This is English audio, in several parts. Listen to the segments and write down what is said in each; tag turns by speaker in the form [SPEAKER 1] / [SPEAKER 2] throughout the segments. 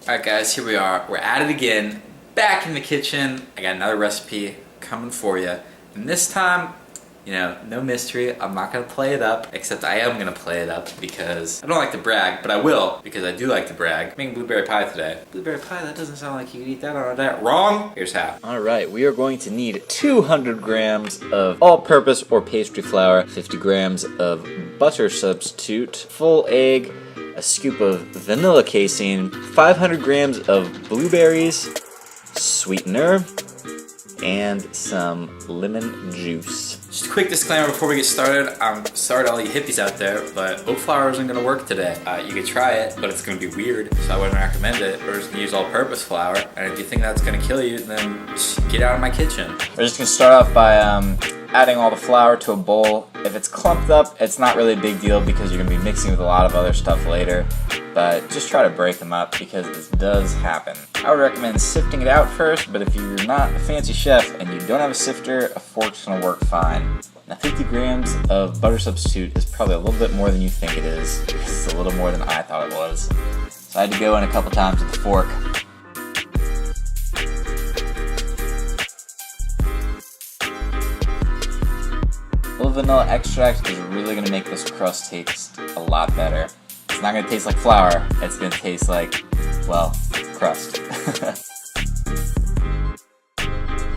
[SPEAKER 1] Alright guys, here we are. We're at it again. Back in the kitchen. I got another recipe coming for you. And this time, no mystery. I'm not going to play it up. Except I am going to play it up because I don't like to brag, but I will because I do like to brag. I'm making blueberry pie today. Blueberry pie? That doesn't sound like you could eat that on a diet. Wrong! Here's how.
[SPEAKER 2] Alright, we are going to need 200 grams of all-purpose or pastry flour, 50 grams of butter substitute, full egg, a scoop of vanilla casein, 500 grams of blueberries, sweetener, and some lemon juice.
[SPEAKER 1] Just a quick disclaimer before we get started. I'm sorry to all you hippies out there, but oat flour isn't going to work today. You could try it, but it's going to be weird, so I wouldn't recommend it. We're just going to use all-purpose flour, and if you think that's going to kill you, then just get out of my kitchen.
[SPEAKER 2] We're just going to start off by adding all the flour to a bowl. If it's clumped up, it's not really a big deal because you're going to be mixing with a lot of other stuff later, but just try to break them up because this does happen. I would recommend sifting it out first, but if you're not a fancy chef and you don't have a sifter, a fork's going to work fine. Now 50 grams of butter substitute is probably a little bit more than you think it is. It's a little more than I thought it was. So I had to go in a couple times with the fork. A little vanilla extract is really going to make this crust taste a lot better. It's not going to taste like flour, it's going to taste like, well, crust.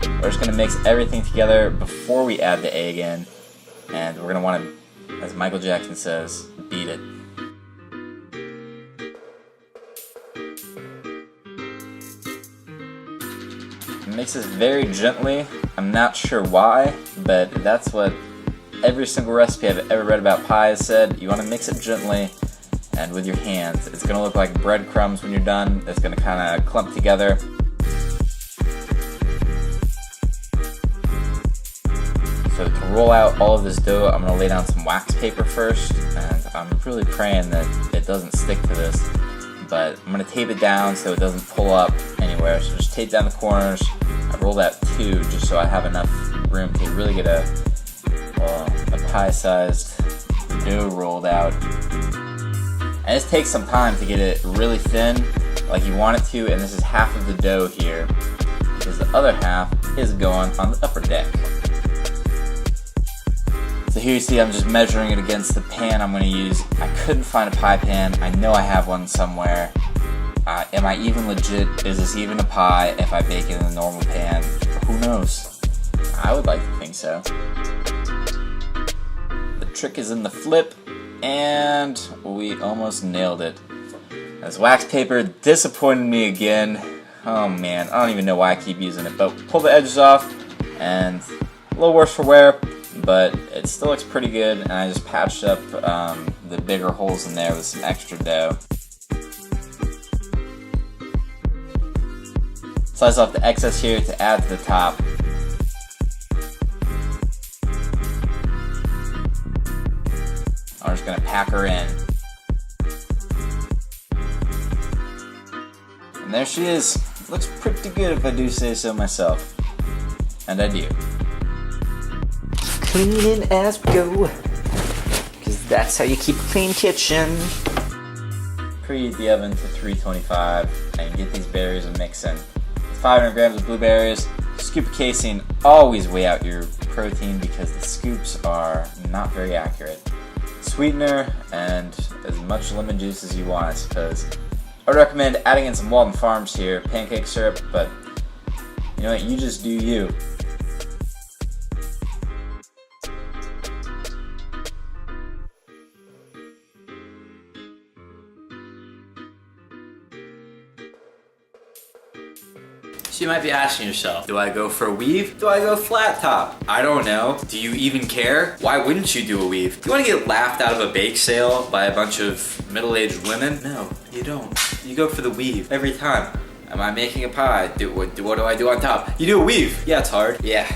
[SPEAKER 2] We're just going to mix everything together before we add the egg in, and we're going to want to, as Michael Jackson says, beat it. Mix this very gently. I'm not sure why, but that's what every single recipe I've ever read about pie has said. You want to mix it gently and with your hands. It's going to look like breadcrumbs when you're done. It's going to kind of clump together. So to roll out all of this dough, I'm going to lay down some wax paper first, and I'm really praying that it doesn't stick to this, but I'm going to tape it down so it doesn't pull up anywhere. So just tape down the corners. I rolled out 2 just so I have enough room to really get a pie-sized dough rolled out. And this takes some time to get it really thin, like you want it to, and this is half of the dough here, because the other half is going on the upper deck. So here you see I'm just measuring it against the pan I'm going to use. I couldn't find a pie pan. I know I have one somewhere. Am I even legit? Is this even a pie if I bake it in a normal pan? Who knows? I would like to think so. The trick is in the flip, and we almost nailed it. This wax paper disappointed me again. Oh man, I don't even know why I keep using it, but pull the edges off, and a little worse for wear, but it still looks pretty good, and I just patched up the bigger holes in there with some extra dough. Slice off the excess here to add to the top. I'm just going to pack her in. And there she is. Looks pretty good if I do say so myself. And I do.
[SPEAKER 3] Cleaning as we go, because that's how you keep a clean kitchen.
[SPEAKER 2] Preheat the oven to 325 and get these berries a mixing. 500 grams of blueberries, scoop of casein. Always weigh out your protein because the scoops are not very accurate. Sweetener and as much lemon juice as you want, I suppose. I would recommend adding in some Walden Farms here, pancake syrup, but you know what, you just do you.
[SPEAKER 1] So you might be asking yourself, do I go for a weave? Do I go flat top? I don't know. Do you even care? Why wouldn't you do a weave? Do you want to get laughed out of a bake sale by a bunch of middle-aged women? No, you don't. You go for the weave every time. Am I making a pie? What do I do on top? You do a weave. Yeah, it's hard. Yeah,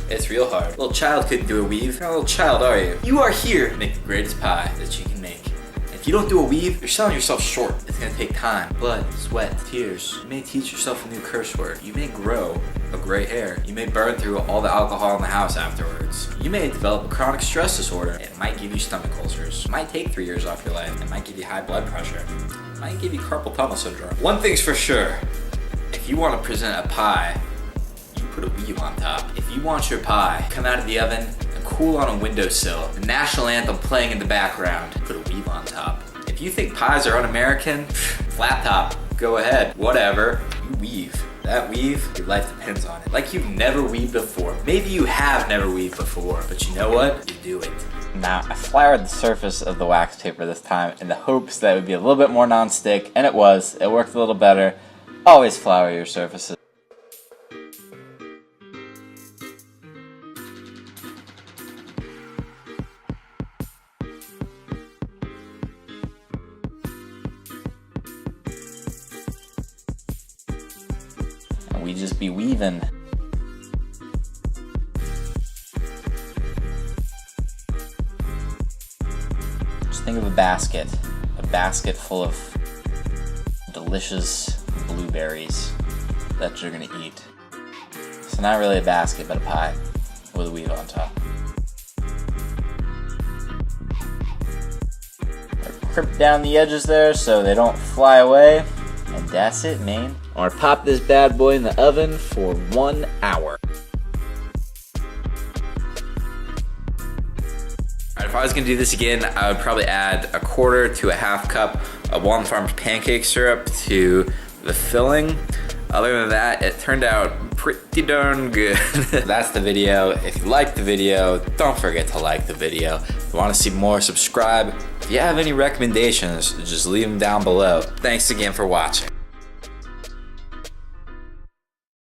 [SPEAKER 1] it's real hard. A little child couldn't do a weave. You're not a little child, are you? You are here to make the greatest pie that you can make. If If you don't do a weave, you're selling yourself short. It's gonna take time, blood, sweat, tears. You may teach yourself a new curse word. You may grow a gray hair. You may burn through all the alcohol in the house afterwards. You may develop a chronic stress disorder. It might give you stomach ulcers. It might take 3 years off your life. It might give you high blood pressure. It might give you carpal tunnel syndrome. One thing's for sure, if you want to present a pie, you put a weave on top. If you want your pie come out of the oven and cool on a windowsill, the national anthem playing in the background, put a weave on top. If you think pies are un-American, flat top, go ahead, whatever, you weave. That weave, your life depends on it. Like you've never weaved before. Maybe you have never weaved before, but you know what? You do it.
[SPEAKER 2] Now, I floured the surface of the wax paper this time in the hopes that it would be a little bit more non-stick, and it was. It worked a little better. Always flour your surfaces. And we just be weaving. Think of a basket full of delicious blueberries that you're gonna eat. So not really a basket, but a pie with a weave on top. Crimp down the edges there so they don't fly away, and that's it, man.
[SPEAKER 3] I'm gonna pop this bad boy in the oven for 1 hour.
[SPEAKER 1] If I was gonna do this again, I would probably add 1/4 to 1/2 cup of Walden Farms pancake syrup to the filling. Other than that, it turned out pretty darn good. That's the video. If you liked the video, don't forget to like the video. If you wanna see more, subscribe. If you have any recommendations, just leave them down below. Thanks again for watching.